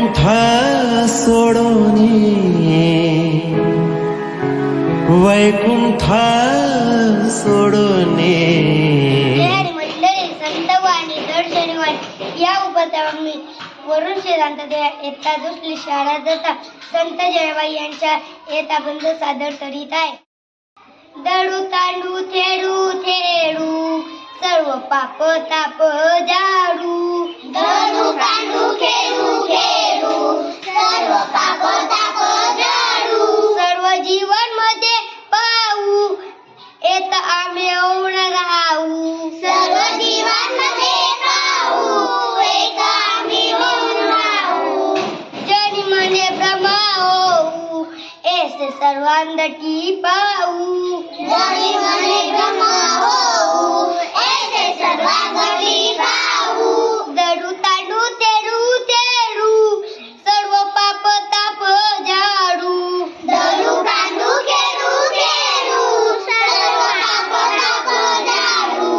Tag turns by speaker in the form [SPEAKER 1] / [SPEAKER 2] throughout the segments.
[SPEAKER 1] वैकुंठ सोडून वैकुंठ सोडून
[SPEAKER 2] मंडळी संतवाणी दर शनिवारी या उपक्रमाने वरून शेजांत इयत्ता दुसरी शाळा जाता संत जयबाई यांच्या इयत्ता बंद सादर करीत आहे. दडू तांडू थेडू थेडू सर्व पाप ताप जाडू. दडू तांडू खेळू खेळू सर्व पाप ताप जाडू. सर्व जीवन मध्ये पाहू येत आम्ही ओढ राहू. सर्व जीवन मध्ये पाहू येत आम्ही ओढ राहू. जनी मने ब्रह्मा होऊ ऐसे सर्वांदठी पाहू. जनी मने ब्रह्मा होऊ ऐसे सर्वांदठी पाहू. दडू तांडू तेडू तेडू सर्व पाप ताप जाडू. दडू तांडू खेळू खेळू सर्व पाप ताप जाडू.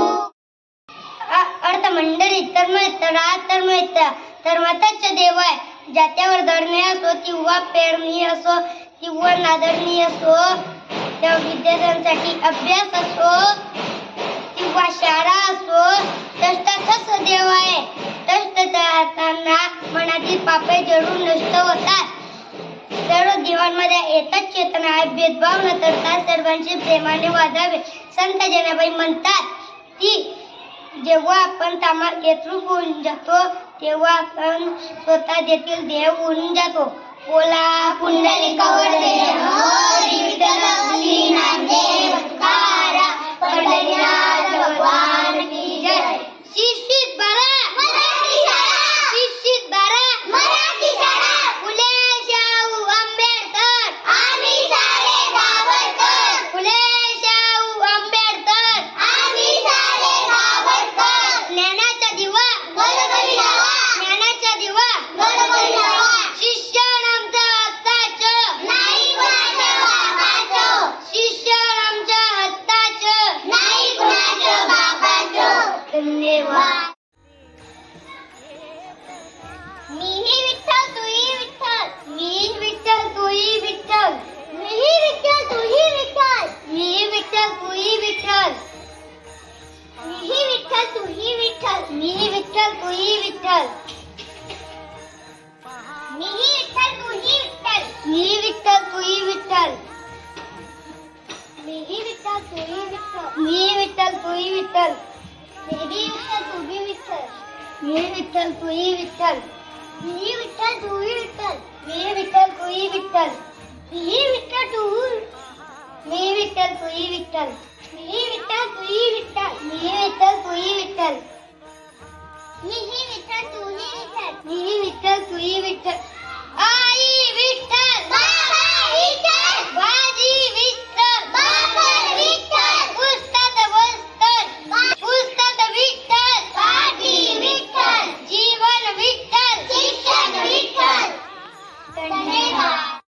[SPEAKER 2] अर्थ मंडळी धर्माताच देव आहे. ज्याच्यावर धरणे असो किंवा पेरणी असो किंवा नादरणी असो त्या विद्यार्थ्यांसाठी अभ्यास असो किंवा शाळा असो कष्टाचाच देव आहे. कष्ट करताना मनातील पापे जळून नष्ट होतात. सर्व जीवनामध्ये एकच चेतना आहे. भेदभाव न करता सर्वांशी प्रेमाने वागावे. संत जनाबाई म्हणतात की जेव्हा आपण कामात एकरूप होऊन जातो तेव्हा आपण स्वतः देखील देव होऊन जातो. बोला पुंडलिकावर हरी विठ्ठल श्री नामदेव तुकाराम पंढरीनाथ भगवान की जय. शिक्षित बारा मराठी शाळा. शिक्षित बारा मराठी शाळा. फुले शाहू आंबेडकर आम्ही सारे गावकरी. फुले शाहू आंबेडकर आम्ही सारे गावकरी. ज्ञानाचा दिवा घरोघरी लावा. ज्ञानाचा दिवा घरोघरी लावा. शिक्षण आमच्या हक्काचं नाही कुणाच्या बापाचं. शिक्षण आमच्या हक्काचं नाही कुणाच्या बापाचं. धन्यवाद. मीही विठ्ठल तूही विठ्ठल. मीही विठ्ठल तूही विठ्ठल. मीही विठ्ठल तूही विठ्ठल. मीही विठ्ठल तूही विठ्ठल. मीही विठ्ठल तूही विठ्ठल. मीही विठ्ठल तूही विठ्ठल. मीही विठ्ठल तूही विठ्ठल. मीही विठ्ठल तूही विठ्ठल. मीही विठ्ठल तूही विठ्ठल. मीही विठ्ठल तूही विठ्ठल. मीही विठ्ठल तूही विठ्ठल. मीही विठ्ठल तूही विठ्ठल. मीही विठ्ठल तूही विठ्ठल. मीही विठ्ठल तूही विठ्ठल. मीही विठ्ठल तू. मीही विठ्ठल तूही विठ्ठल. मीही विठ्ठल तूही विठ्ठल. मीही विठ्ठल तूही विठ्ठल. मीही विठ्ठल तूही विठ्ठल. मीही विठ्ठल तूही विठ्ठल.